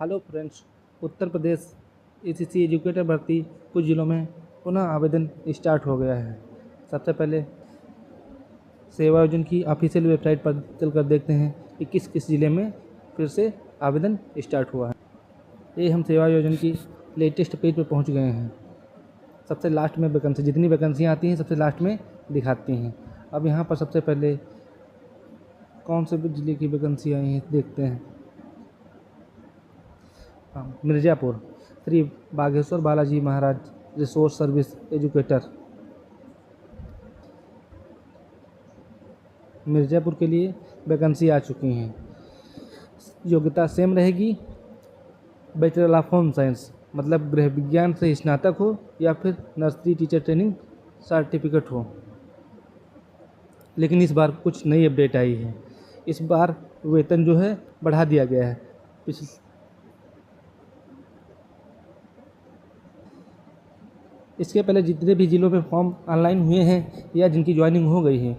Hello friends, Uttar Pradesh ACC educator भर्ती कुछ जिलों में पुनः आवेदन स्टार्ट हो गया है। सबसे पहले सेवा आयोजन की ऑफिशियल वेबसाइट पर चलकर देखते हैं कि किस किस ज़िले में फिर से आवेदन स्टार्ट हुआ है। ये हम सेवा आयोजन की लेटेस्ट पेज पर पहुंच गए हैं। सबसे लास्ट में वैकेंसी, जितनी वैकेंसियाँ आती हैं सबसे लास्ट में दिखाती हैं। अब यहाँ पर सबसे पहले कौन से ज़िले की वैकेंसी आई हैं देखते हैं। मिर्ज़ापुर, श्री बागेश्वर बालाजी महाराज रिसोर्स सर्विस एजुकेटर। मिर्ज़ापुर के लिए वैकेंसी आ चुकी हैं। योग्यता सेम रहेगी, बैचलर ऑफ होम साइंस मतलब गृह विज्ञान से स्नातक हो या फिर नर्सरी टीचर ट्रेनिंग सर्टिफिकेट हो। लेकिन इस बार कुछ नई अपडेट आई है। इस बार वेतन जो है बढ़ा दिया गया है। इसके पहले जितने भी ज़िलों में फॉर्म ऑनलाइन हुए हैं या जिनकी ज्वाइनिंग हो गई है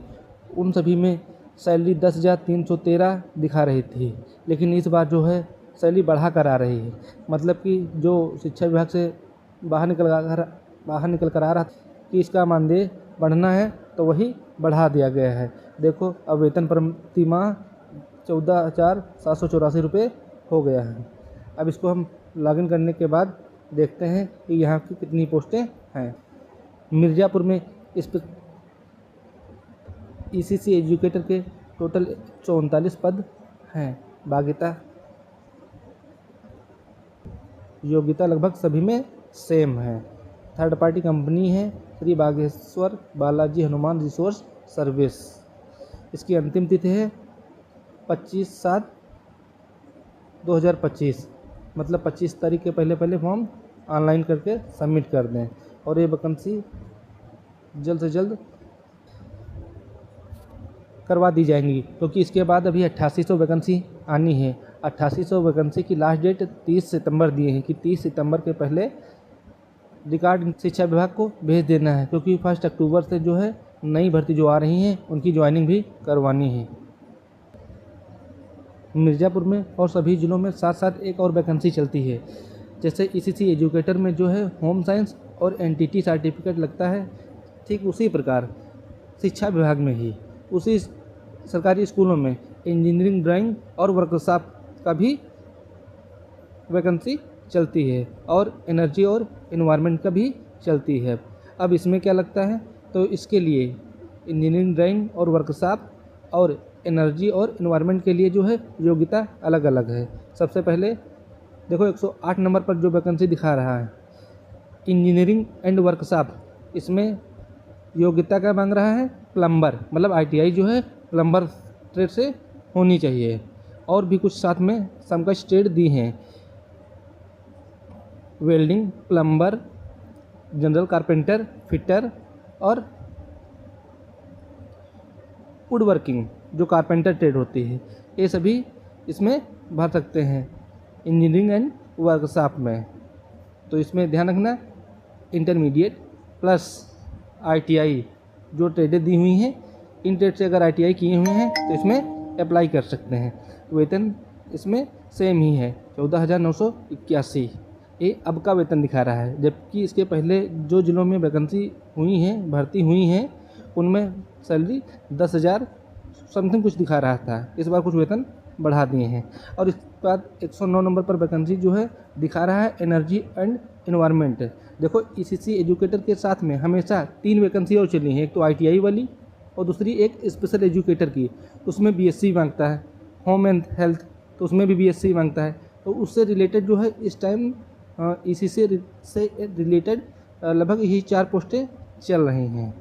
उन सभी में सैलरी 10,313 दिखा रही थी, लेकिन इस बार जो है सैलरी बढ़ा कर आ रही है। मतलब कि जो शिक्षा विभाग से बाहर निकल कर आ रहा था कि इसका मानदेय बढ़ना है तो वही बढ़ा दिया गया है। देखो, अब वेतन प्रति माह 14,784 रुपये हो गया है। अब इसको हम लॉगिन करने के बाद देखते हैं कि यहाँ की कितनी पोस्टें हैं। मिर्ज़ापुर में इस पर ईसीसी एजुकेटर के टोटल 139 पद हैं। योग्यता लगभग सभी में सेम है। थर्ड पार्टी कंपनी है श्री बागेश्वर बालाजी हनुमान रिसोर्स सर्विस। इसकी अंतिम तिथि है 25/7/2025, मतलब 25 तारीख के पहले फॉर्म ऑनलाइन करके सबमिट कर दें और ये वैकेंसी जल्द से जल्द करवा दी जाएंगी, क्योंकि इसके बाद अभी 8800 वैकेंसी आनी है। 8800 वैकेंसी की लास्ट डेट 30 सितंबर दिए हैं कि 30 सितंबर के पहले रिकॉर्ड शिक्षा विभाग को भेज देना है, क्योंकि 1 अक्टूबर से जो है नई भर्ती जो आ रही हैं उनकी ज्वाइनिंग भी करवानी है। मिर्ज़ापुर में और सभी ज़िलों में साथ साथ एक और वैकेंसी चलती है। जैसे ईसीसी एजुकेटर में जो है होम साइंस और एनटीटी सर्टिफिकेट लगता है, ठीक उसी प्रकार शिक्षा विभाग में ही उसी सरकारी स्कूलों में इंजीनियरिंग ड्राइंग और वर्कशॉप का भी वैकेंसी चलती है और एनर्जी और एनवायरनमेंट का भी चलती है। अब इसमें क्या लगता है, तो इसके लिए इंजीनियरिंग ड्राइंग और वर्कशॉप और एनर्जी और एनवायरनमेंट के लिए जो है योग्यता अलग अलग है। सबसे पहले देखो 108 नंबर पर जो वैकेंसी दिखा रहा है इंजीनियरिंग एंड वर्कशॉप, इसमें योग्यता क्या मांग रहा है, प्लम्बर, मतलब आईटीआई जो है प्लम्बर ट्रेड से होनी चाहिए। और भी कुछ साथ में समकक्ष ट्रेड दी हैं, welding, plumber, general carpenter, fitter और वुड वर्किंग जो कारपेंटर ट्रेड होती है, ये सभी इसमें भर सकते हैं इंजीनियरिंग एंड वर्कशॉप में। तो इसमें ध्यान रखना इंटरमीडिएट प्लस आईटीआई जो ट्रेडें दी हुई हैं, इन ट्रेड से अगर आईटीआई किए हुए हैं तो इसमें अप्लाई कर सकते हैं। वेतन इसमें सेम ही है 14,981, ये अब का वेतन दिखा रहा है। जबकि इसके पहले जो जिलों में वैकेंसी हुई हैं, भर्ती हुई हैं, उनमें सैलरी 10,000 समथिंग कुछ दिखा रहा था। इस बार कुछ वेतन बढ़ा दिए हैं। और इसके बाद 109 नंबर पर वैकेंसी जो है दिखा रहा है एनर्जी एंड एनवायरनमेंट। देखो, ईसीसी एजुकेटर के साथ में हमेशा 3 वैकेंसी और चली हैं, एक तो आईटीआई वाली और दूसरी एक स्पेशल एजुकेटर की, उसमें बीएससी मांगता है। होम एंड हेल्थ तो उसमें भी बीएससी मांगता है। तो उससे रिलेटेड जो है इस टाइम ईसीसी से रिलेटेड लगभग यही 4 पोस्टें चल रही हैं।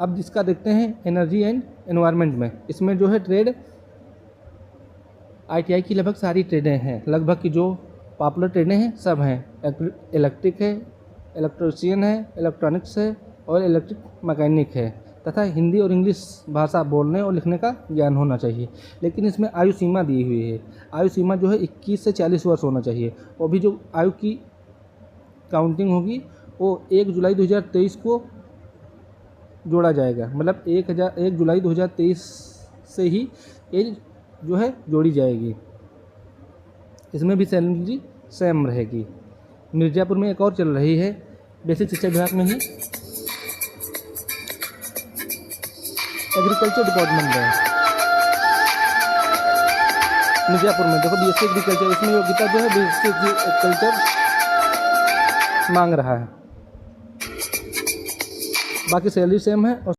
अब जिसका देखते हैं एनर्जी एंड एनवायरनमेंट में, इसमें जो है ट्रेड आईटीआई की लगभग सारी ट्रेडें हैं। लगभग की जो पॉपुलर ट्रेडें हैं सब हैं। इलेक्ट्रिक है, इलेक्ट्रीशियन है, इलेक्ट्रॉनिक्स है और इलेक्ट्रिक मैकेनिक है, तथा हिंदी और इंग्लिश भाषा बोलने और लिखने का ज्ञान होना चाहिए। लेकिन इसमें आयु सीमा दी हुई है। आयु सीमा जो है 21 से 40 वर्ष होना चाहिए। और भी जो आयु की काउंटिंग होगी वो 1 जुलाई 2023 को जोड़ा जाएगा, मतलब 1 जुलाई 2023 से ही एज जो है जोड़ी जाएगी। इसमें भी सैलरी सेम रहेगी। मिर्ज़ापुर में एक और चल रही है बेसिक शिक्षा विभाग में ही, एग्रीकल्चर डिपार्टमेंट में मिर्ज़ापुर में। देखो बीएससी एग्रीकल्चर, इसमें योग्यता जो है बीएससी एग्रीकल्चर मांग रहा है, बाकी सैलरी सेम है और